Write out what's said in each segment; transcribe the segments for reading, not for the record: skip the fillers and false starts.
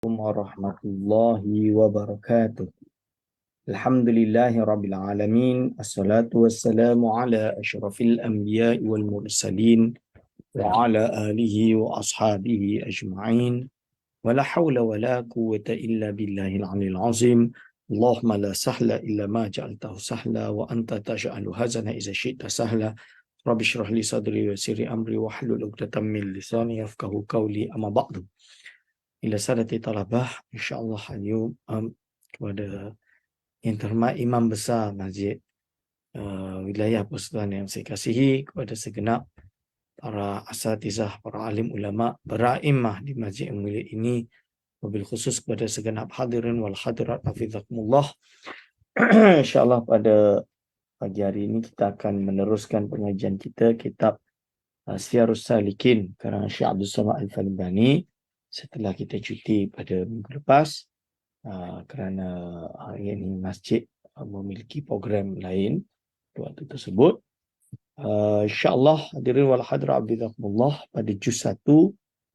Warahmatullahi wabarakatuh. Alhamdulillahi rabbil alamin. Assalatu wassalamu ala asyrafil anbiya'i wal mursalin wa ala alihi wa ashabihi ajma'in. Wa la hawla wa la quwwata illa billahil aliyil azim. Allahumma la sahla illa ma ja'altahu sahla wa anta taj'alu hazana iza syi'ta sahla. Rabbi shrah li sadri wa yassir li amri wa hlul 'uqdatam min lisani yafqahu qawli, amma ba'du. Ila sadati talabah, insyaAllah al-yawm kepada yang terhormat Imam Besar Masjid Wilayah Persekutuan yang saya kasihi, kepada segenap para asatizah, para alim ulama, beraimah di masjid yang mulia ini, wabil khusus kepada segenap hadirin wal hadirat hafizakumullah. InsyaAllah pada pagi hari ini kita akan meneruskan pengajian kita kitab Siyarus Salikin karangan Syekh Abdul Samad Al-Falbani setelah kita cuti pada minggu lepas kerana hari ini masjid memiliki program lain waktu tersebut. InsyaAllah hadirin wal hadirat hafizakumullah, pada juz 1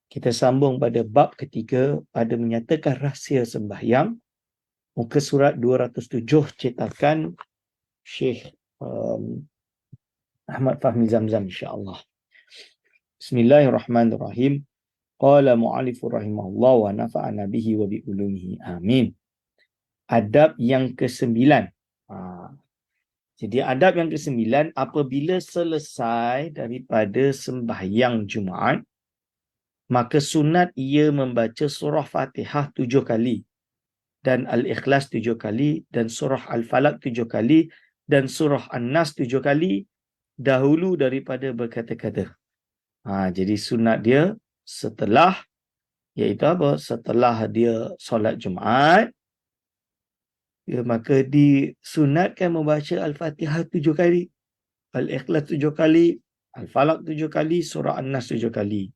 kita sambung pada bab ketiga pada menyatakan rahsia sembahyang, muka surat 207 cetakan Syekh Ahmad Fahmi Zamzam, insyaAllah. Bismillahirrahmanirrahim. Qala mu'allifu rahimahullah wa nafa'ana bihi wa bi ulumihi. Amin. Adab yang ke-9. Jadi adab yang ke-9, apabila selesai daripada sembahyang Jumaat, maka sunat ia membaca surah Fatihah 7 kali dan Al-Ikhlas 7 kali dan surah Al-Falaq 7 kali dan surah An-Nas 7 kali dahulu daripada berkata-kata. Jadi sunat dia setelah, iaitu apa? Setelah dia solat Jumaat, maka disunatkan membaca Al-Fatihah 7 kali, Al-Ikhlas 7 kali, Al-Falaq 7 kali, surah An-Nas 7 kali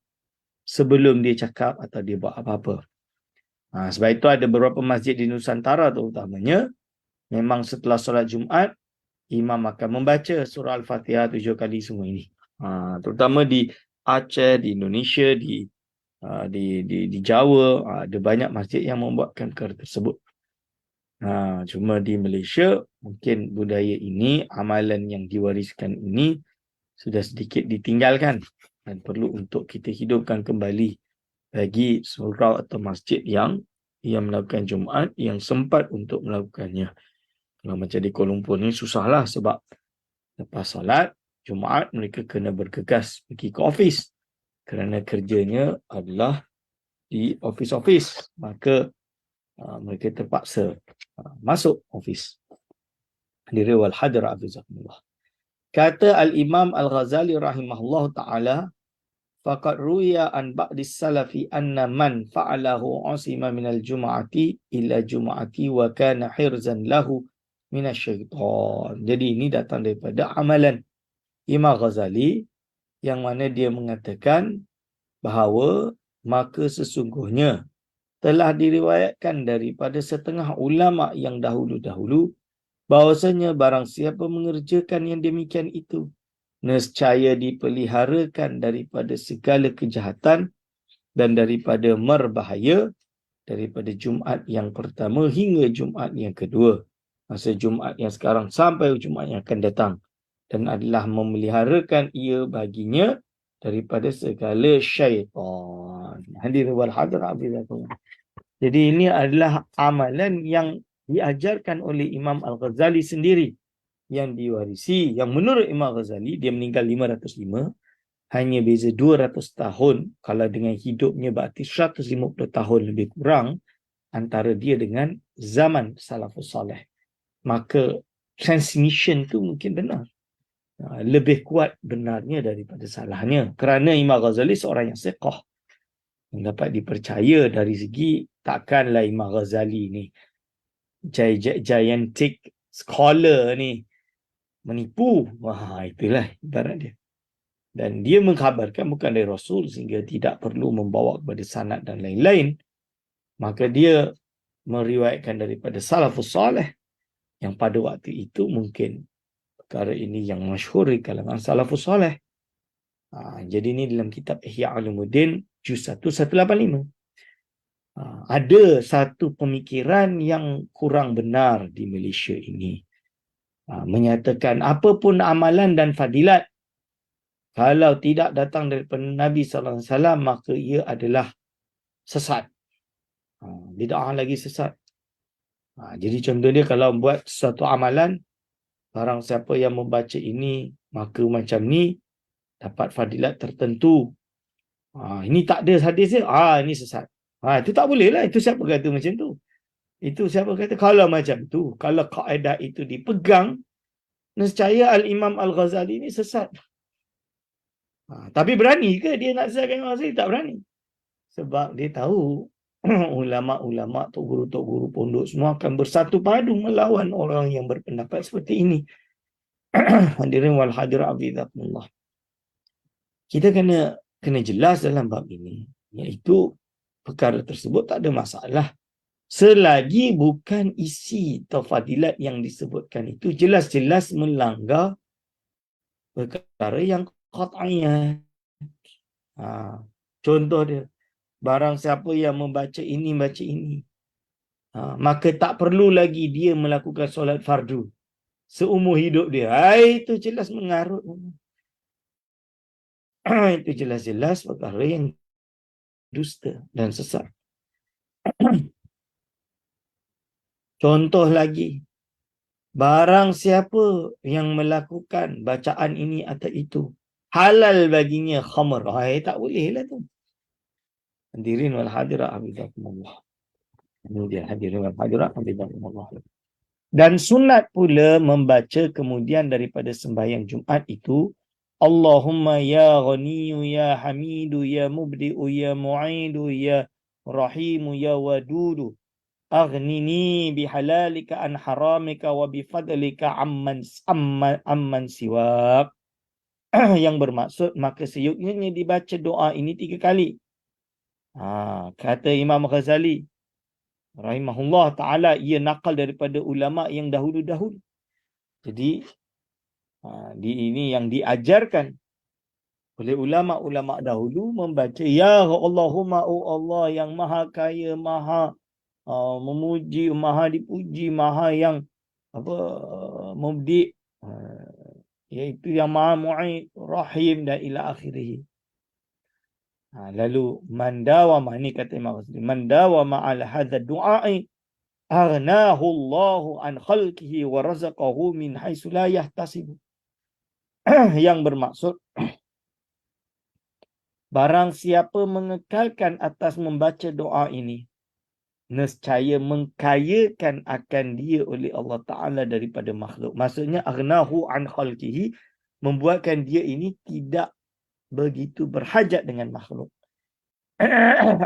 sebelum dia cakap atau dia buat apa-apa. Sebab itu ada beberapa masjid di Nusantara terutamanya, memang setelah solat Jumaat, imam akan membaca surah Al-Fatihah 7 kali semua ini. Terutama di Aceh, di Indonesia, di Jawa, ada banyak masjid yang membuatkan perkara tersebut. Cuma di Malaysia mungkin budaya ini, amalan yang diwariskan ini sudah sedikit ditinggalkan dan perlu untuk kita hidupkan kembali bagi surau atau masjid yang melakukan Jumaat yang sempat untuk melakukannya. Kalau macam di Kuala Lumpur ni susahlah, sebab lepas solat Jumaat mereka kena bergegas pergi ke office kerana kerjanya adalah di office, maka mereka terpaksa masuk office. Hadirin wal hadirat hafizakumullah. Kata Al-Imam Al-Ghazali rahimahullah ta'ala, faqad ruya an ba'dis salafi anna man fa'alahu asima minal jum'ati ila jum'ati wa kana hirzan lahu minasyaitan. Jadi ini datang daripada amalan Imam Ghazali, yang mana dia mengatakan bahawa maka sesungguhnya telah diriwayatkan daripada setengah ulama yang dahulu-dahulu bahawasanya barang siapa mengerjakan yang demikian itu, nescaya dipeliharakan daripada segala kejahatan dan daripada merbahaya daripada Jumaat yang pertama hingga Jumaat yang kedua, masa Jumaat yang sekarang sampai Jumaat yang akan datang, dan adalah memeliharakan ia baginya daripada segala syaitan. Hadirin wal hadirat hafizakumullah. Jadi ini adalah amalan yang diajarkan oleh Imam Al-Ghazali sendiri, yang diwarisi, yang menurut Imam Ghazali dia meninggal 505, hanya beza 200 tahun. Kalau dengan hidupnya berarti 150 tahun lebih kurang antara dia dengan zaman salafus salih. Maka transmission tu mungkin benar, lebih kuat benarnya daripada salahnya, kerana Imam Ghazali seorang yang siqah, yang dapat dipercaya dari segi, takkanlah Imam Ghazali ni gigantic scholar ni menipu. Itulah ibarat dia. Dan dia mengkhabarkan bukan dari Rasul, sehingga tidak perlu membawa kepada sanad dan lain-lain. Maka dia meriwayatkan daripada salafus salih, yang pada waktu itu mungkin perkara ini yang masyhur di kalangan salafus salih. Jadi ini dalam kitab Ihya Ulumuddin juz 1 185. Ada satu pemikiran yang kurang benar di Malaysia ini. Menyatakan apapun amalan dan fadilat, kalau tidak datang daripada Nabi SAW, maka ia adalah sesat. Bid'ah lagi sesat. Jadi contoh dia, kalau buat suatu amalan, barang siapa yang membaca ini, maka macam ni, dapat fadilat tertentu. Ini tak ada hadis dia, ini sesat. Itu tak boleh lah. Itu siapa kata macam tu? Itu siapa kata? Kalau macam tu, kalau kaedah itu dipegang, nescaya Al-Imam Al-Ghazali ni sesat. Tapi berani ke dia nak sesatkan Imam Ghazali? Tak berani. Sebab dia tahu ulama'-ulama', tok guru pondok semua akan bersatu padu melawan orang yang berpendapat seperti ini. Hadirin wal hadirat abidakumullah. Kita kena jelas dalam bab ini, iaitu perkara tersebut tak ada masalah selagi bukan isi atau fadilat yang disebutkan itu jelas-jelas melanggar perkara yang qat'iyah. Contoh dia, barang siapa yang membaca ini, baca ini, maka tak perlu lagi dia melakukan solat fardu seumur hidup dia. Itu jelas mengarut. Itu jelas-jelas perkara yang dusta dan sesat. Contoh lagi, barang siapa yang melakukan bacaan ini atau itu, halal baginya khamr. Tak boleh lah tu. Hadirin wal hadirat hafizakumullah. Ini dia, hadirin wal hadirat hafizakumullah. Dan sunat pula membaca kemudian daripada sembahyang Jumaat itu, Allahumma ya ghaniyu ya hamidu ya mubdi'u ya mu'idu ya rahimu ya wadudu aghnini bihalalika an haramika wa bifadlika amman siwak. Yang bermaksud, maka seyuknya dibaca doa ini 3 kali. Kata Imam Ghazali rahimahullah ta'ala, ia nakal daripada ulama' yang dahulu-dahulu. Jadi di ini yang diajarkan oleh ulama' dahulu, membaca ya Allahumma, Allah yang maha kaya, maha memuji, maha dipuji, maha yang mubdi', iaitu yang maha mu'id, rahim dan ila akhirih. Lalu mandawama, ini kata Imam Ghazali, mandawama ala hadha du'a'i aghnahu Allahu an khalqihi wa razaqahu min haitsu la yahtasibu. Yang bermaksud, barang siapa mengekalkan atas membaca doa ini, nescaya mengkayakan akan dia oleh Allah Ta'ala daripada makhluk. Maksudnya, aghnahu an khalqihi, membuatkan dia ini tidak begitu berhajat dengan makhluk.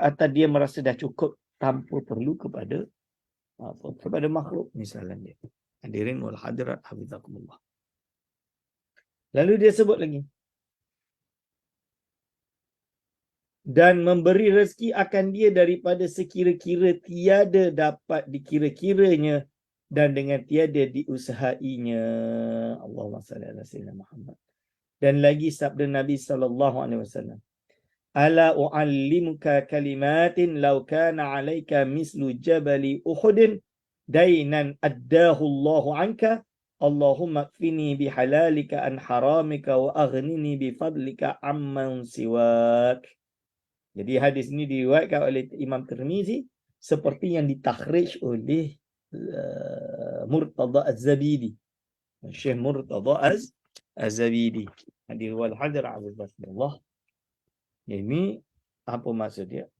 Atau dia merasa dah cukup tanpa perlu kepada makhluk misalnya. Hadirin wal hadirat hafizakumullah. Lalu dia sebut lagi, dan memberi rezeki akan dia daripada sekira-kira tiada dapat dikira-kiranya dan dengan tiada diusahainya. Allahumma salli ala sayyidina Muhammad. Dan lagi sabda Nabi SAW, ala u'allimuka kalimatin law kana 'alaika mislu jabali Uhudin dainan addahu Allahu 'anka Allahumma kfini bihalalika an haramika wa aghnini bifadlika amman siwak. Jadi hadis ini diriwayatkan oleh Imam Tirmizi seperti yang ditakhrij oleh Murtada Az-Zabidi, Syekh Murtada Az-Zabidi. Hadir wal hadir Allah. Ini apa maksud dia?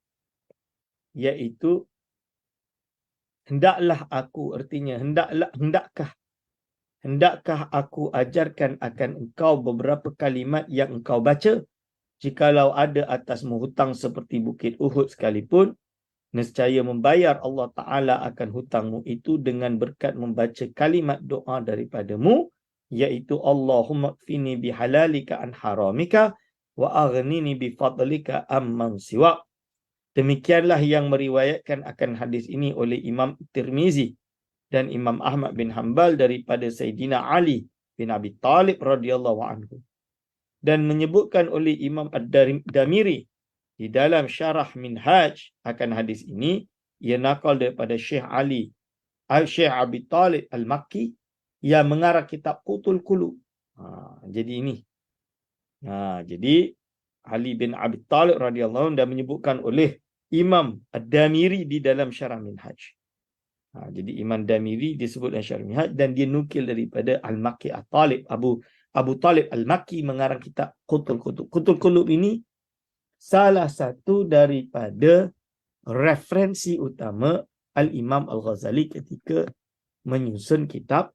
Iaitu hendaklah aku, artinya hendakkah aku ajarkan akan engkau beberapa kalimat yang engkau baca, jikalau ada atasmu hutang seperti bukit Uhud sekalipun, nescaya membayar Allah Ta'ala akan hutangmu itu dengan berkat membaca kalimat doa daripadamu, iaitu Allahumma kfini bihalalika an haramika wa aghnini bifadlika amman siwak. Demikianlah yang meriwayatkan akan hadis ini oleh Imam Tirmizi dan Imam Ahmad bin Hanbal daripada Sayyidina Ali bin Abi Talib radhiyallahu anhu, dan menyebutkan oleh Imam Ad-Damiri Di dalam syarah Minhaj akan hadis ini, ia nakal daripada Syekh Syekh Abi Talib Al-Makki yang mengarang kitab Qutul Qulub. Jadi ini. Jadi Ali bin Abi Talib radhiyallahu anhu dan menyebutkan oleh Imam Ad-Damiri di dalam syarah Minhaj. Jadi Imam Damiri disebut dalam syarah Minhaj dan dia nukil daripada Al-Makki At-Talib. Abu Talib Al-Makki mengarang kitab Qutul Qulub. Qutul Qulub ini salah satu daripada referensi utama Al-Imam Al-Ghazali ketika menyusun kitab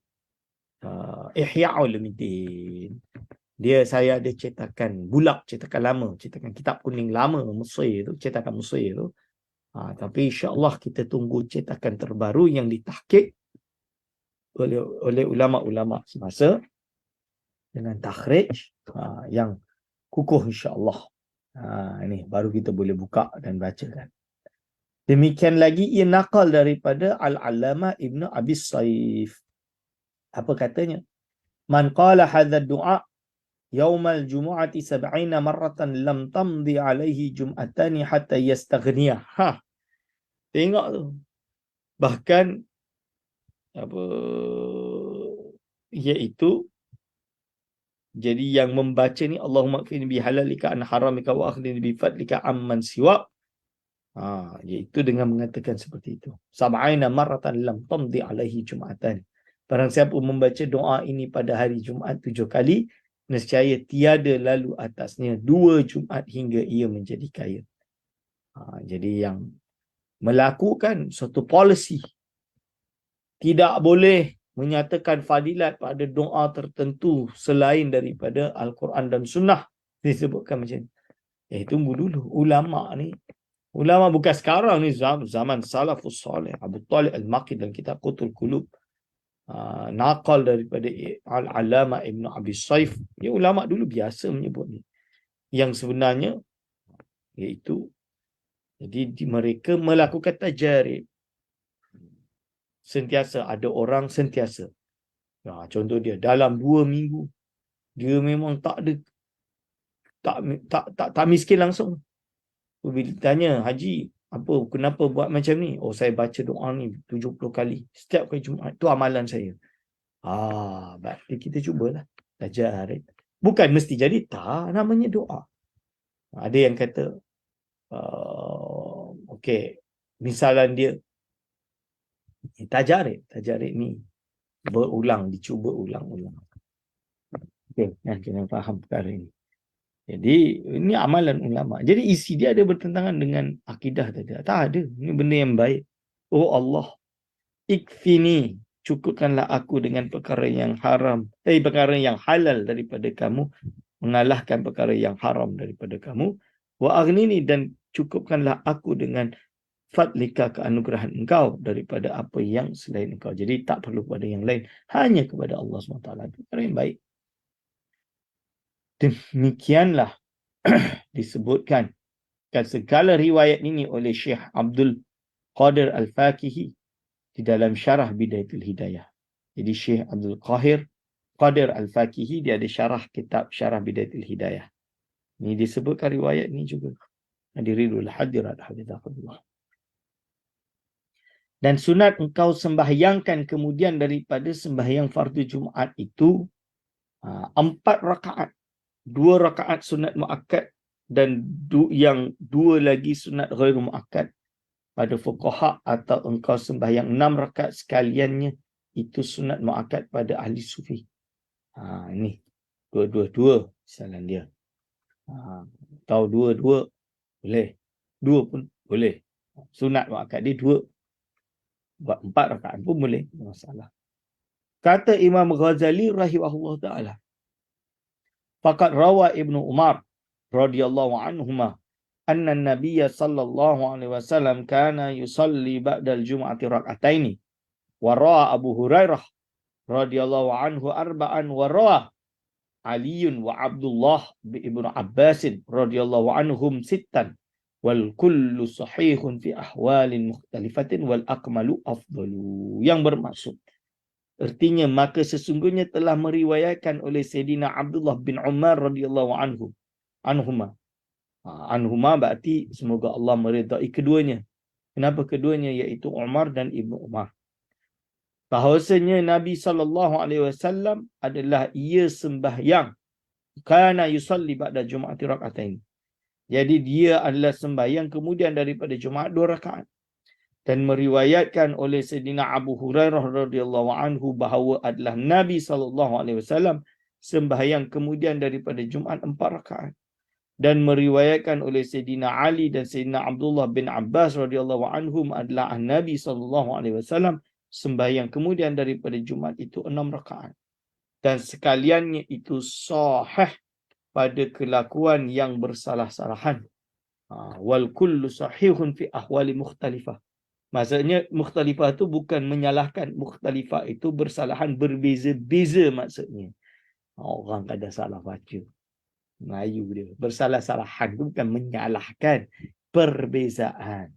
Ihya Ulumuddin. Saya ada cetakan bulak, cetakan lama, cetakan kitab kuning lama Mesir tu, cetakan Mesir tu. Tapi insya-Allah kita tunggu cetakan terbaru yang ditahqiq oleh ulama-ulama semasa dengan takhrij yang kukuh insya-Allah. Ini baru kita boleh buka dan bacakan. Demikian lagi ia nakal daripada Al-Allamah Ibn Abi Saif. Apa katanya? Man qala hadha du'a yaumal jumu'ati 70 marratan lam tamdi alaihi jum'atani hatta yastaghniya. Tengok tu. Bahkan iaitu jadi yang membaca ni Allahumma kfini bihalalika an haramika wa akhdini bi fadlika amman siwa. Iaitu dengan mengatakan seperti itu. 70 marratan lam tamdi alaihi jum'atan. Barang siapa membaca doa ini pada hari Jumaat 7 kali, nescaya tiada lalu atasnya 2 Jumaat hingga ia menjadi kaya. Jadi yang melakukan suatu polisi tidak boleh menyatakan fadilat pada doa tertentu selain daripada Al-Quran dan Sunnah. Disebutkan macam ni. Tunggu dulu. Ulama bukan sekarang ni, zaman Salafus Salih. Abu Talib Al-Makki dalam kitab Qutul Qulub. Nakal daripada Al-Allamah Ibn Abi Saif. Ulama dulu biasa menyebut ni. Yang sebenarnya iaitu jadi mereka melakukan tajarib. Sentiasa ada orang sentiasa. Contoh dia dalam 2 minggu dia memang tak miskin langsung. Bila ditanya, Haji, kenapa buat macam ni? Saya baca doa ni 70 kali setiap kali Jumaat. Itu amalan saya. Berarti kita cubalah tajarib. Bukan mesti jadi, tak, namanya doa. Ada yang kata misalan dia tajarib ni dicuba ulang-ulang. Kena faham perkara ini. Jadi ini amalan ulama. Jadi isi dia ada bertentangan dengan akidah tadi. Tak ada. Ini benda yang baik. Oh Allah, ikfini, cukupkanlah aku dengan perkara yang haram, perkara yang halal daripada kamu, mengalahkan perkara yang haram daripada kamu. Wa aghnini, dan cukupkanlah aku dengan fadlika, keanugerahan engkau, daripada apa yang selain engkau. Jadi tak perlu kepada yang lain, hanya kepada Allah SWT. Perkara yang baik. Demikianlah disebutkan segala riwayat ini oleh Syekh Abdul Qadir Al-Fakihi di dalam syarah Bidayatul Hidayah. Jadi Syekh Abdul Qadir Al-Fakihi dia ada syarah kitab Syarah Bidayatul Hidayah. Ini disebutkan riwayat ini juga. Hadirin hadirat hafizahullah. Dan sunat engkau sembahyangkan kemudian daripada sembahyang fardu Jumaat itu 4 rakaat. 2 rakaat sunat muakkad dan yang 2 lagi sunat ghairu muakkad. Pada fuqaha, atau engkau sembahyang 6 rakaat sekaliannya, itu sunat muakkad pada ahli sufi. Ini dua misalan dia. Atau dua boleh, 2 pun boleh. Sunat muakkad dia 2, buat 4 rakaat pun boleh, masalah. Kata Imam Ghazali rahimahullah taala, faqad rawa Ibnu Umar radhiyallahu anhuma anna an-nabiy sallallahu alaihi wasallam kana yusalli ba'da al-jum'ati rak'ataini, wa rawa Abu Hurairah radhiyallahu anhu arba'an, wa rawa Ali wa Abdullah ibn Abbas radhiyallahu anhum sittan, wal kullu sahihun fi ahwalin mukhtalifatin wal akmalu afdalu. Yang bermaksud, artinya, maka sesungguhnya telah meriwayatkan oleh Sayyidina Abdullah bin Umar radhiyallahu anhuma Anhuma berarti semoga Allah meridai keduanya. Kenapa keduanya? Iaitu Umar dan Ibnu Umar. Bahawasanya Nabi SAW adalah ia sembahyang. Kana yusalli ba'da Jum'ati rak'atain. Jadi dia adalah sembahyang kemudian daripada Jumaat 2 rakaat. Dan meriwayatkan oleh Sayyidina Abu Hurairah radhiyallahu anhu bahawa adalah Nabi SAW sembahyang kemudian daripada Jumaat 4 rakaat. Dan meriwayatkan oleh Sayyidina Ali dan Sayyidina Abdullah bin Abbas radhiyallahu anhum adalah Nabi SAW sembahyang kemudian daripada Jumaat itu 6 rakaat. Dan sekaliannya itu sahih pada kelakuan yang bersalah-salahan. Wal kullu sahihun fi ahwali mukhtalifah. Maksudnya mukhtalifah itu bukan menyalahkan. Mukhtalifah itu bersalahan berbeza-beza maksudnya. Orang kadang salah baca. Melayu dia. Bersalah-salahan itu bukan menyalahkan. Perbezaan.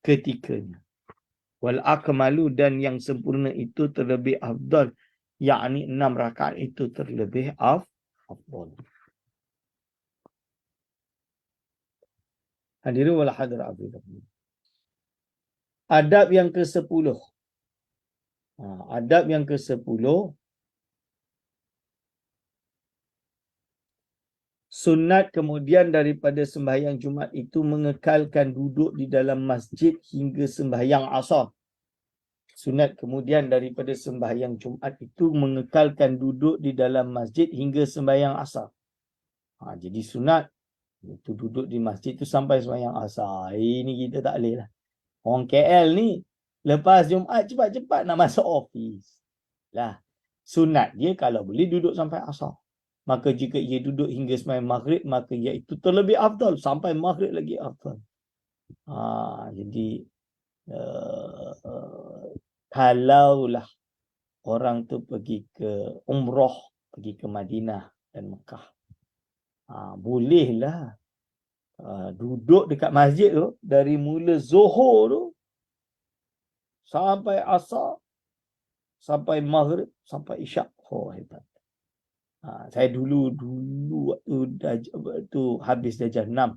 Ketikanya. Wal akmalu, dan yang sempurna itu terlebih afdal. Yakni 6 rakaat itu terlebih afdal. Hadirin wal hadirat. Adab yang ke-10. Adab yang ke-10. Sunat kemudian daripada sembahyang Jumaat itu mengekalkan duduk di dalam masjid hingga sembahyang asar. Sunat kemudian daripada sembahyang Jumaat itu mengekalkan duduk di dalam masjid hingga sembahyang asar. Jadi sunat itu duduk di masjid itu sampai sembahyang asar. Ini kita tak boleh lah. Orang KL ni lepas Jumaat cepat-cepat nak masuk office. Lah, sunat dia kalau boleh duduk sampai asar. Maka jika ia duduk hingga sembahyang maghrib, maka iaitu terlebih afdal. Sampai maghrib lagi afdal. Jadi kalaulah orang tu pergi ke umrah, pergi ke Madinah dan Mekah, bolehlah duduk dekat masjid tu dari mula Zuhur tu sampai Asar, sampai Maghrib, sampai Isyak. Hebat. Saya dulu waktu habis darjah 6.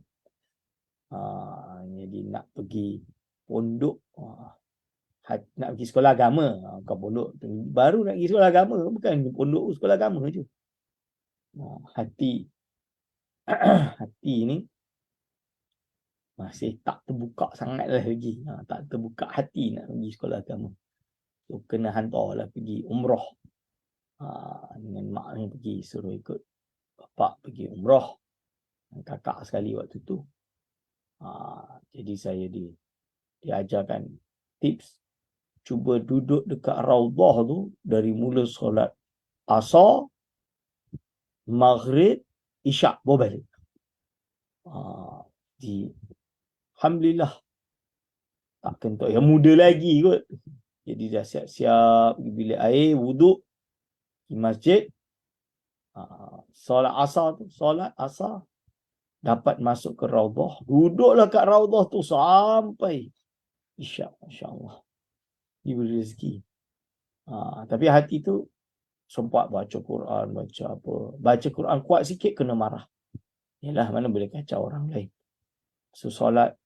Jadi nak pergi pondok, nak pergi sekolah agama. Bukan pondok, baru nak pergi sekolah agama, bukan pondok, sekolah agama je. Hati ni masih tak terbuka sangat lah lagi. Tak terbuka hati nak pergi sekolah agama. So kena hantarlah pergi umrah. Dengan mak ni pergi, suruh ikut bapak pergi umrah. Kakak sekali waktu tu. Jadi saya diajarkan tips. Cuba duduk dekat Raudah tu dari mula solat Asar, Maghrib, Isyak, bawa balik. Alhamdulillah. Tak kentuk. Yang muda lagi kot. Jadi dah siap-siap pergi bilik air, wuduk di masjid. Solat asar, dapat masuk ke Raudah. Duduklah kat Raudah tu sampai Isyak. Masya Allah. Diberi rezeki. Tapi hati tu sempat baca Quran, baca apa. Baca Quran kuat sikit kena marah. Yalah, mana boleh kacau orang lain. So solat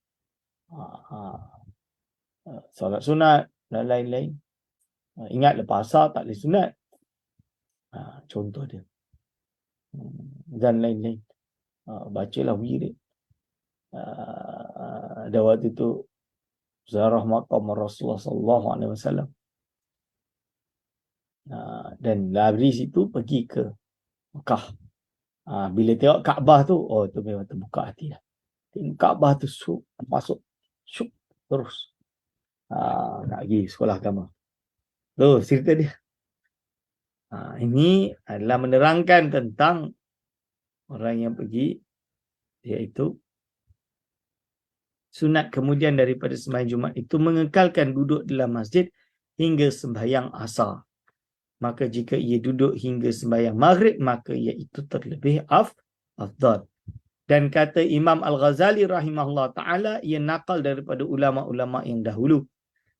sunat dan lain-lain. Ingat lepas asar tak boleh sunat. Contoh dia. Dan lain-lain. Bacalah wirid. Ada waktu tu ziarah maqam Rasulullah SAW. Dan dari situ pergi ke Mekah. Bila tengok Kaabah tu, tu memang terbuka hati lah. Tengok Kaabah tu masuk terus. Nak pergi sekolah agama. Tu cerita dia. Ini adalah menerangkan tentang orang yang pergi, iaitu sunat kemudian daripada sembahyang Jumaat itu mengekalkan duduk dalam masjid hingga sembahyang asar. Maka jika ia duduk hingga sembahyang maghrib, maka iaitu terlebih afdal. Dan kata Imam Al-Ghazali rahimahullah ta'ala, ia nakal daripada ulama-ulama yang dahulu.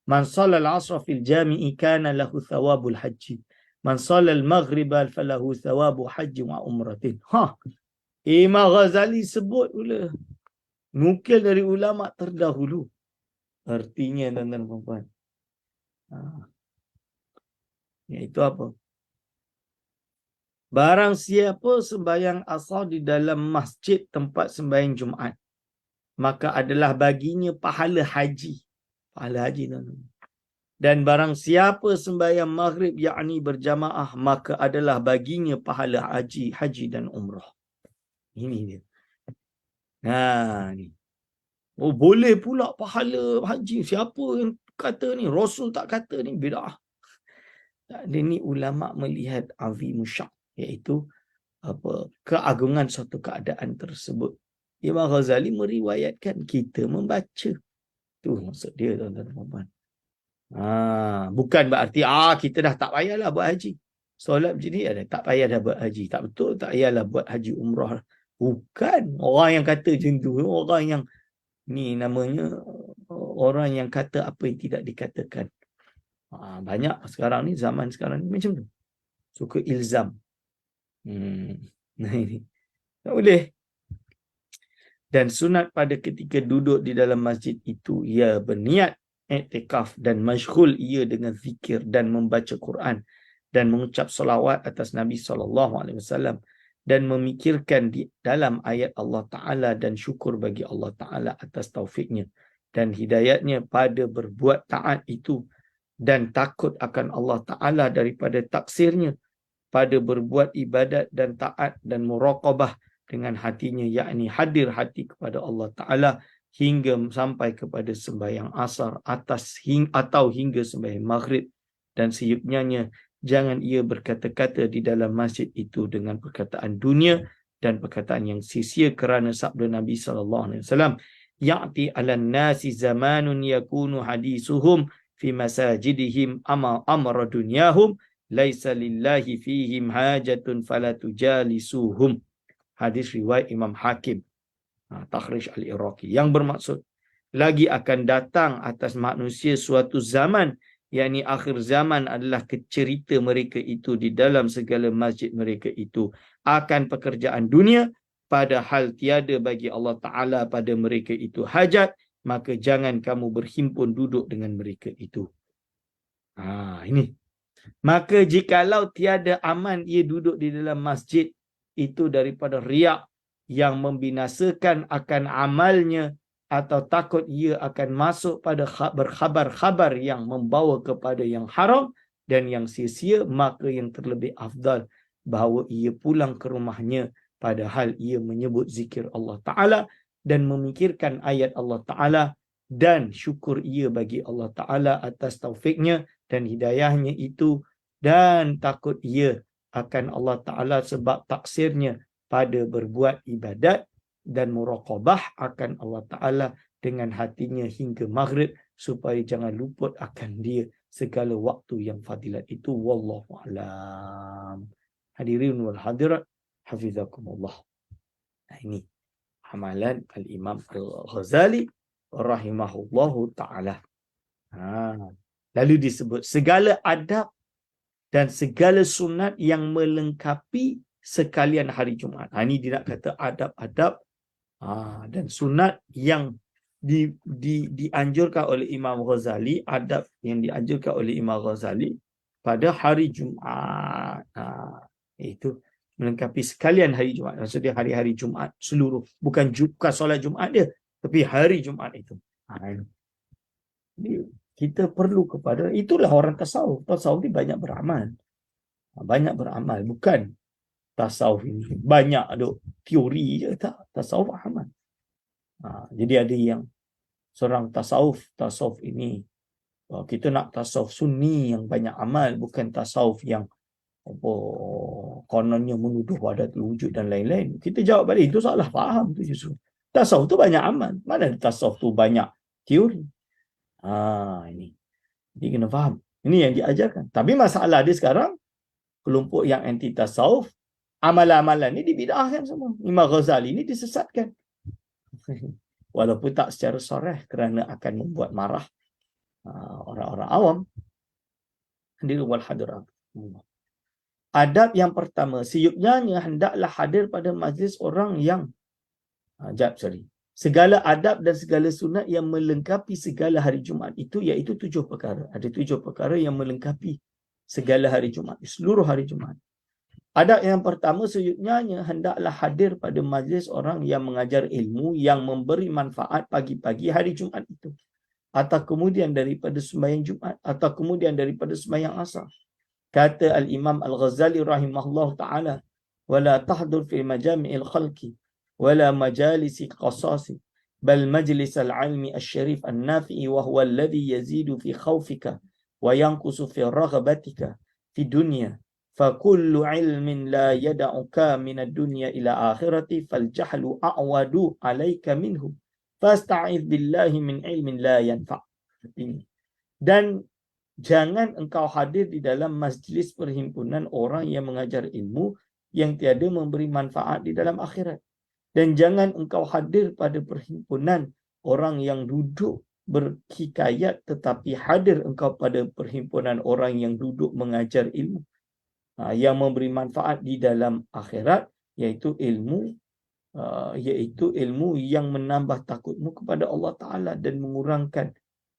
Man salal asra fil jami'i kana lahu thawabul haji. Man salal maghriba falahu thawabu haji wa umratin. Imam Ghazali sebut pula. Nukil dari ulama terdahulu. Artinya tuan-tuan dan puan-puan. Iaitu apa? Barang siapa sembahyang asar di dalam masjid tempat sembahyang Jumaat, maka adalah baginya pahala haji. Pahala haji, tuan-tuan. Dan barang siapa sembahyang maghrib, yakni berjamaah, maka adalah baginya pahala haji dan umrah. Ini dia. Ni. Oh, boleh pula pahala haji. Siapa yang kata ni? Rasul tak kata ni. Bid'ah. Tak ada, ni ulama melihat azimus syak, iaitu keagungan suatu keadaan tersebut. Imam Ghazali meriwayatkan, kita membaca. Tu maksud dia, tuan-tuan dan puan-puan. Bukan berarti kita dah tak payahlah buat haji. Solat macam ni ada, tak payah dah buat haji. Tak betul, tak payahlah buat haji umrah. Bukan. Orang yang kata macam tu, orang yang ni namanya orang yang kata apa yang tidak dikatakan. Banyak sekarang ni, zaman sekarang ni macam tu. Suka ilzam. Nah ini. Tak boleh. Dan sunat pada ketika duduk di dalam masjid itu, ia berniat i'tikaf dan masyghul ia dengan zikir dan membaca Quran dan mengucap salawat atas Nabi SAW dan memikirkan di dalam ayat Allah Ta'ala dan syukur bagi Allah Ta'ala atas taufiknya dan hidayatnya pada berbuat taat itu dan takut akan Allah Ta'ala daripada taksirnya pada berbuat ibadat dan taat dan muraqabah dengan hatinya, yakni hadir hati kepada Allah Ta'ala hingga sampai kepada sembahyang asar atau hingga sembahyang maghrib, dan seyuknyanya jangan ia berkata-kata di dalam masjid itu dengan perkataan dunia dan perkataan yang sia-sia, kerana sabda Nabi SAW, ya'ti 'alan nasi zamanun yakunu hadisuhum fi masajidihim amra dunyahum laisa lillahi fihim hajatun fala tujalisuhum. Hadis riwayat Imam Hakim, Takhrij Al-Iraqi, yang bermaksud lagi akan datang atas manusia suatu zaman, yakni akhir zaman adalah cerita mereka itu di dalam segala masjid mereka itu akan pekerjaan dunia, padahal tiada bagi Allah Ta'ala pada mereka itu hajat, maka jangan kamu berhimpun duduk dengan mereka itu. Ini. Maka jikalau tiada aman ia duduk di dalam masjid itu daripada riak yang membinasakan akan amalnya, atau takut ia akan masuk pada berkhabar-khabar yang membawa kepada yang haram dan yang sia-sia, maka yang terlebih afdal bahawa ia pulang ke rumahnya padahal ia menyebut zikir Allah Ta'ala dan memikirkan ayat Allah Ta'ala dan syukur ia bagi Allah Ta'ala atas taufiknya dan hidayahnya itu, dan takut ia akan Allah Ta'ala sebab taksirnya pada berbuat ibadat dan muraqabah akan Allah Ta'ala dengan hatinya hingga maghrib, supaya jangan luput akan dia segala waktu yang fadilat itu. Wallahu a'lam. Hadirin wal hadirat, hafizakumullah. Ini amalan Al-Imam Al-Ghazali rahimahullahu ta'ala. Lalu disebut segala adab dan segala sunat yang melengkapi sekalian hari Jumaat. Ini dia nak kata adab-adab dan sunat yang dianjurkan oleh Imam Ghazali, adab yang dianjurkan oleh Imam Ghazali pada hari Jumaat. Itu melengkapi sekalian hari Jumaat. Maksudnya hari-hari Jumaat seluruh. Bukan solat Jumaat dia, tapi hari Jumaat itu. Jadi kita perlu kepada, itulah orang tasawuf. Tasawuf ni banyak beramal. Banyak beramal. Bukan tasawuf ini banyak ada teori je, tak. Tasawuf amal. Jadi ada yang seorang tasawuf ini, kita nak tasawuf sunni yang banyak amal, bukan tasawuf yang kononnya menuduh wahdatul wujud dan lain-lain. Kita jawab balik, itu salah faham tu justru. Tasawuf tu banyak amal. Mana tasawuf tu banyak teori? Ini. Jadi kena faham. Ini yang diajarkan. Tapi masalah dia sekarang, kelompok yang anti tasawuf, amalan-amalan ni dibid'ahkan semua. Imam Ghazali ni disesatkan. Walaupun tak secara sarih, kerana akan membuat marah orang-orang awam. Hadirin wal hadirat. Adab yang pertama, seyuknya hendaklah hadir pada majlis orang yang segala adab dan segala sunat yang melengkapi segala hari Jumaat itu, iaitu 7 perkara. Ada 7 perkara yang melengkapi segala hari Jumaat, seluruh hari Jumaat. Adab yang pertama, seyuknya hendaklah hadir pada majlis orang yang mengajar ilmu yang memberi manfaat pagi-pagi hari Jumaat itu, atau kemudian daripada sembahyang Jumaat, atau kemudian daripada sembahyang Asar. Kata Al-Imam Al-Ghazali rahimahullah ta'ala, wala tahdur fi majami'il khalqi wala majalisi qasasi bal majlis al-ilmi al-sharif al-nafi'i wa huwa alladhi yazidu fi khawfika wa yankusu fi raghabatika fi dunya fa kullu ilmin la yada'uka min ad-dunya ila akhirati fal jahlu a'wadu alayka minhu fasta'idh billahi min ilmin la yanfa'. Dan jangan engkau hadir di dalam majlis perhimpunan orang yang mengajar ilmu yang tiada memberi manfaat di dalam akhirat. Dan jangan engkau hadir pada perhimpunan orang yang duduk berhikayat, tetapi hadir engkau pada perhimpunan orang yang duduk mengajar ilmu yang memberi manfaat di dalam akhirat, iaitu ilmu yang menambah takutmu kepada Allah Ta'ala dan mengurangkan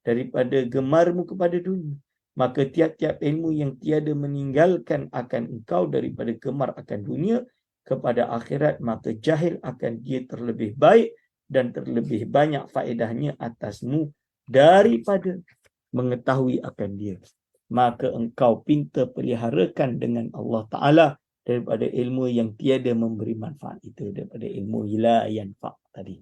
daripada gemarmu kepada dunia. Maka tiap-tiap ilmu yang tiada meninggalkan akan engkau daripada gemar akan dunia kepada akhirat, maka jahil akan dia terlebih baik dan terlebih banyak faedahnya atasmu daripada mengetahui akan dia. Maka engkau pinta peliharakan dengan Allah Ta'ala daripada ilmu yang tiada memberi manfaat itu, daripada ilmu la yanfa' tadi.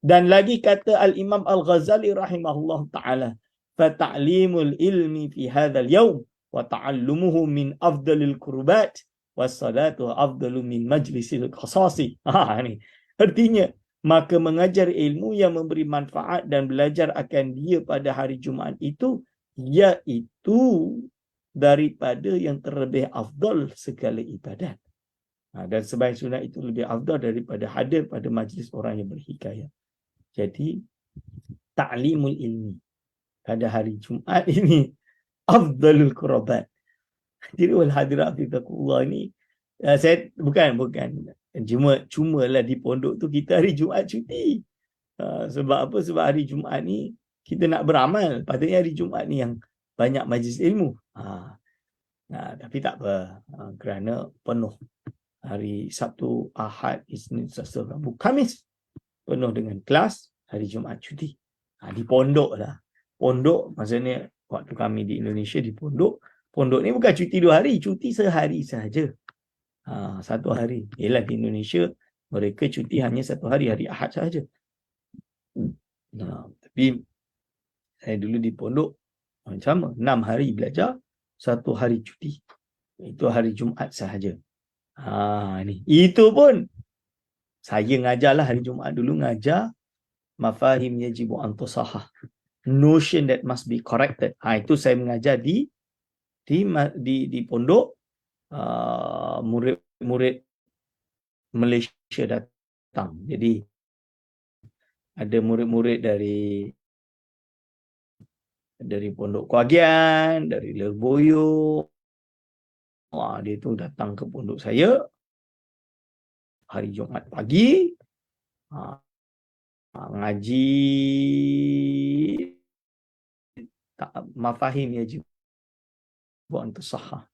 Dan lagi kata Al-Imam Al-Ghazali rahimahullah ta'ala, fata'limul ilmi fi hadzal yawm wa ta'allumuhu min afdalil qurbat wassalatu afdalu min majlisil qasasi. Ni artinya, maka mengajar ilmu yang memberi manfaat dan belajar akan dia pada hari Jumaat itu, iaitu daripada yang terlebih afdal segala ibadat. Dan sembahyang sunat itu lebih afdal daripada hadir pada majlis orang yang berhikayat. Jadi, ta'limul ilmi pada hari Jumaat ini afdalul qurabat. Jadi wal hadirat fiqakullah ni, saya bukan cumalah di pondok tu kita hari Jumaat cuti. Sebab apa? Sebab hari Jumaat ni kita nak beramal. Patutnya hari Jumaat ni yang banyak majlis ilmu. Tapi tak apa, kerana penuh hari Sabtu, Ahad, Isnin, Selasa, Rabu, Khamis penuh dengan kelas, hari Jumaat cuti. Di pondok lah. Pondok maksudnya waktu kami di Indonesia di pondok. Pondok ni bukan cuti 2 hari, cuti sehari sahaja. 1 hari. Ialah di Indonesia mereka cuti hanya 1 hari, hari Ahad sahaja. Tapi saya dulu di pondok sama, 6 hari belajar, 1 hari cuti. Itu hari Jumaat sahaja. Itu pun saya ngajarlah hari Jumaat dulu, ngajar mafahim yajibu an tusahah, notion that must be corrected. Itu saya mengajar di pondok. Murid-murid Malaysia datang. Jadi ada murid-murid dari Pondok Kuagian, dari Lerboyo. Dia tu datang ke pondok saya hari Jumaat pagi. Ngaji mafahim yajib an tusahah.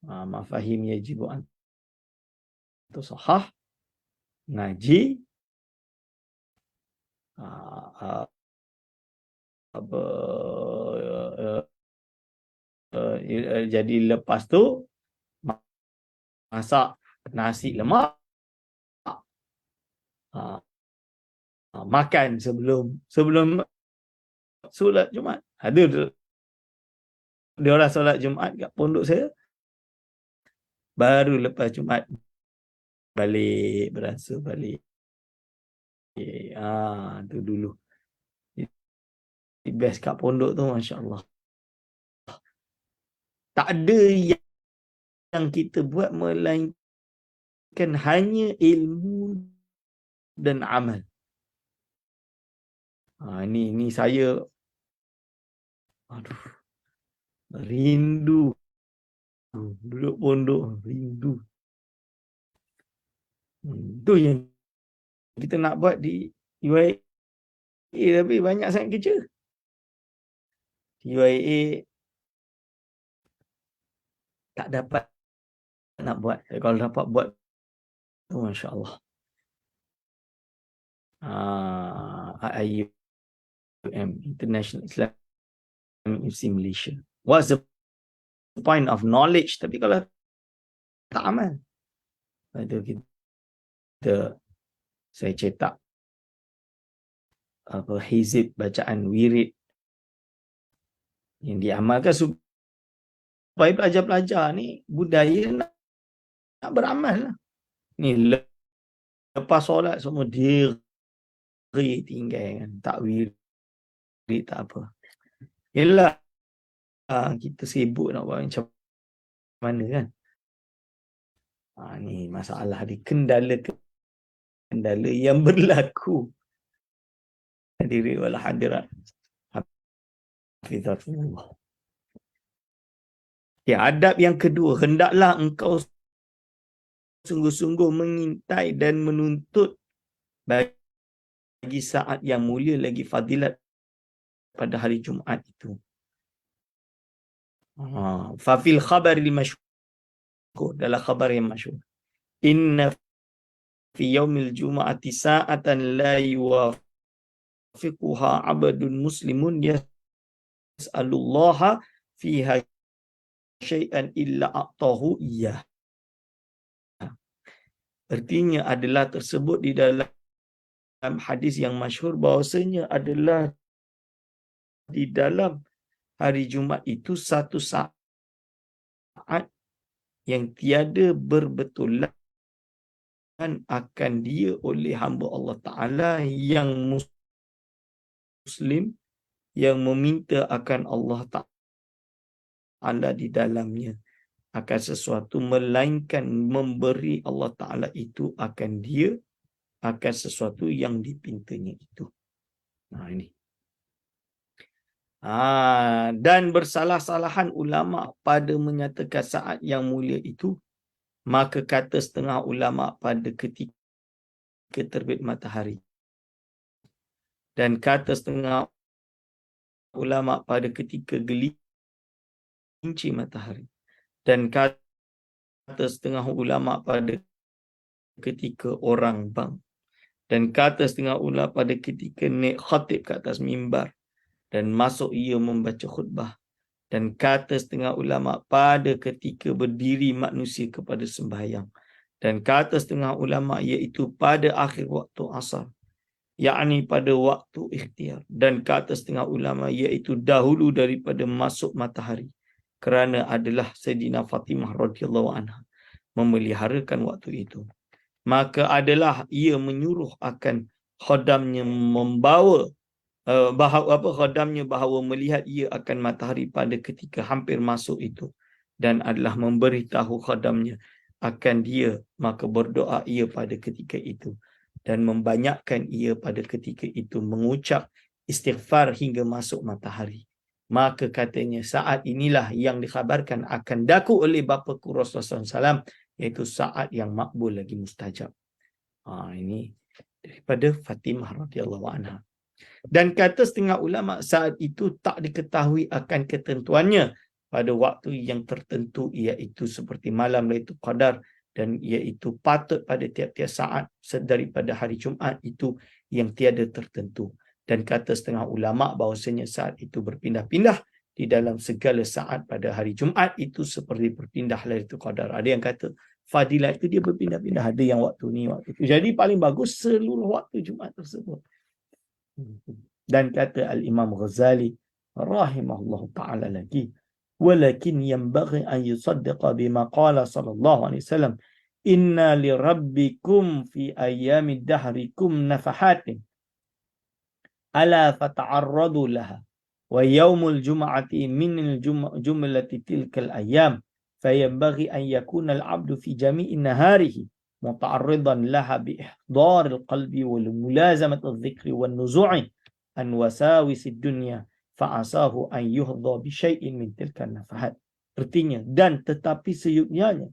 Mafahim yajib an tusahah. Ngaji jadi lepas tu masak nasi lemak, makan sebelum solat Jumaat. Ada dia orang solat Jumaat kat pondok saya, baru lepas Jumaat beransur balik. Tu dulu best kat pondok tu, masya-Allah. Tak ada yang kita buat melainkan hanya ilmu dan amal. Ni saya rindu Duduk pondok rindu. Itu yang kita nak buat di UIA, tapi banyak sangat kerja. UIA tak dapat nak buat. Kalau dapat buat, Masya Allah. IIUM, International Islamic University Malaysia. What's the point of knowledge? Tapi kalau tak amal, itu kita, saya cetak hizib, bacaan wirid yang diamalkan supaya pelajar-pelajar ni budaya nak beramal lah. Ni lepas solat semua diri tinggal kan, tak wirid tak apa. Yelah, kita sibuk nak buat macam mana kan. Ni masalah di kendala yang berlaku. Hadirin wal hadirat, hafizatullah. Ya, adab yang kedua, hendaklah engkau sungguh-sungguh mengintai dan menuntut bagi saat yang mulia lagi fadilat pada hari Jumaat itu. Fafil khabaril masyhur, dalam khabar yang masyhur, inna fi yaumil jum'ati sa'atan la yuwafiquha 'abdun muslimun yas'alullaha fiha syai'an illa a'tahu iyyah. Artinya adalah tersebut di dalam hadis yang masyhur bahawasanya adalah di dalam hari Jumaat itu satu saat yang tiada berbetulan akan dia oleh hamba Allah Ta'ala yang Muslim, yang meminta akan Allah Ta'ala di dalamnya akan sesuatu, melainkan memberi Allah Ta'ala itu akan dia akan sesuatu yang dipintanya itu. Ini. Dan bersalah-salahan ulama pada menyatakan saat yang mulia itu, maka kata setengah ulama pada ketika terbit matahari, dan kata setengah ulama pada ketika gelincir matahari, dan kata setengah ulama pada ketika orang bang, dan kata setengah ulama pada ketika naik khatib ke atas mimbar dan masuk ia membaca khutbah, dan kata setengah ulama pada ketika berdiri manusia kepada sembahyang, dan kata setengah ulama iaitu pada akhir waktu asar, yakni pada waktu ikhtiar, dan kata setengah ulama iaitu dahulu daripada masuk matahari, kerana adalah Sayyidina Fatimah radhiyallahu anha memeliharakan waktu itu. Maka adalah ia menyuruh akan khadamnya membawa khadamnya bahawa melihat ia akan matahari pada ketika hampir masuk itu, dan adalah memberitahu khadamnya akan dia, maka berdoa ia pada ketika itu, dan membanyakkan ia pada ketika itu mengucap istighfar hingga masuk matahari. Maka katanya saat inilah yang dikhabarkan akan daku oleh bapaku Rasulullah SAW, iaitu saat yang makbul lagi mustajab. Ini daripada Fatimah radhiyallahu anha. Dan kata setengah ulama saat itu tak diketahui akan ketentuannya pada waktu yang tertentu, iaitu seperti malam Lailatul Qadar, dan iaitu patut pada tiap-tiap saat daripada hari Jumaat itu yang tiada tertentu. Dan kata setengah ulama bahawasanya saat itu berpindah-pindah di dalam segala saat pada hari Jumaat itu seperti berpindah Lailatul Qadar. Ada yang kata fadilat itu dia berpindah-pindah, ada yang waktu ni, waktu itu. Jadi paling bagus seluruh waktu Jumaat tersebut. Dan kata Al-Imam Ghazali rahimahullah ta'ala lagi, walakin yanbaghi an yusaddiqa bima qala sallallahu alaihi wasallam, inna li rabbikum fi ayyami dahrikum nafahatin ala fata'arradu laha wa yaumul jum'ati min jumlati tilkal ayyam fayanbaghi an yakuna al-'abdu fi jami'i naharihi muta'arridan laha bi ihdar al-qalbi wal mulazamati adh-dhikri wan nuzu'i an wasawisi dunya fa'asahu an yuhdha bi syai'in min tilka nafahat. Artinya, dan tetapi seyuknyanya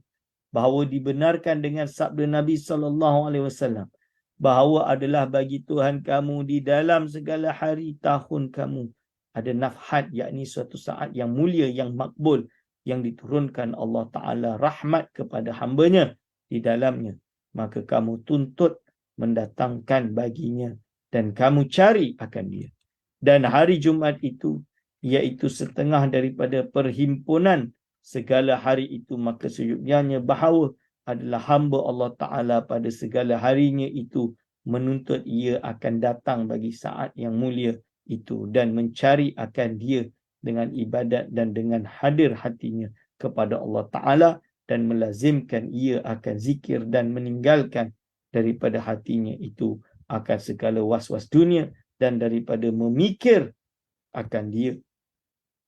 bahawa dibenarkan dengan sabda Nabi SAW bahawa adalah bagi Tuhan kamu di dalam segala hari tahun kamu ada nafhat, yakni suatu saat yang mulia, yang makbul, yang diturunkan Allah Ta'ala rahmat kepada hambanya di dalamnya. Maka kamu tuntut mendatangkan baginya dan kamu cari akan dia. Dan hari Jumaat itu, iaitu setengah daripada perhimpunan segala hari itu, maka seyuknyanya bahawa adalah hamba Allah Ta'ala pada segala harinya itu menuntut ia akan datang bagi saat yang mulia itu dan mencari akan dia dengan ibadat dan dengan hadir hatinya kepada Allah Ta'ala dan melazimkan ia akan zikir dan meninggalkan daripada hatinya itu akan segala was-was dunia dan daripada memikir akan dia.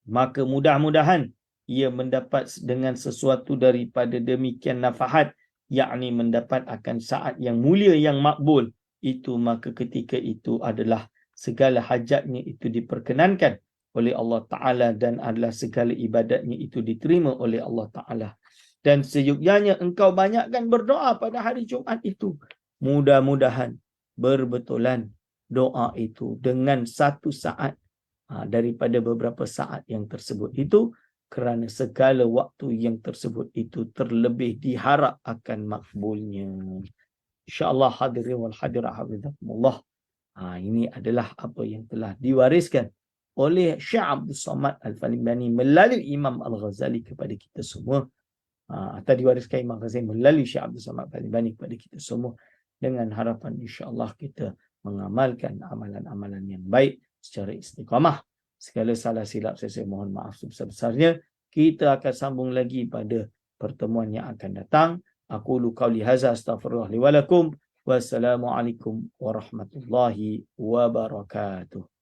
Maka mudah-mudahan ia mendapat dengan sesuatu daripada demikian nafahat, yakni mendapat akan saat yang mulia, yang makbul itu. Maka ketika itu adalah segala hajatnya itu diperkenankan oleh Allah Ta'ala dan adalah segala ibadatnya itu diterima oleh Allah Ta'ala. Dan seyuknyanya engkau banyakkan berdoa pada hari Jumaat itu. Mudah-mudahan berbetulan doa itu dengan satu saat daripada beberapa saat yang tersebut itu, kerana segala waktu yang tersebut itu terlebih diharap akan makbulnya. InsyaAllah hadirin wal hadirat hafizakumullah. Ini adalah apa yang telah diwariskan oleh Syekh Abdul Samad Al-Falibani melalui Imam Al-Ghazali kepada kita semua. Atau diwariskan Imam Ghazali melalui Syekh Abdul Samad Al-Falibani kepada kita semua, dengan harapan insyaAllah kita mengamalkan amalan-amalan yang baik secara istiqamah. Segala salah silap saya mohon maaf sebesar-besarnya. Kita akan sambung lagi pada pertemuan yang akan datang. Aqulu qawli hadza astaghfirullah li wa lakum. Wassalamualaikum warahmatullahi wabarakatuh.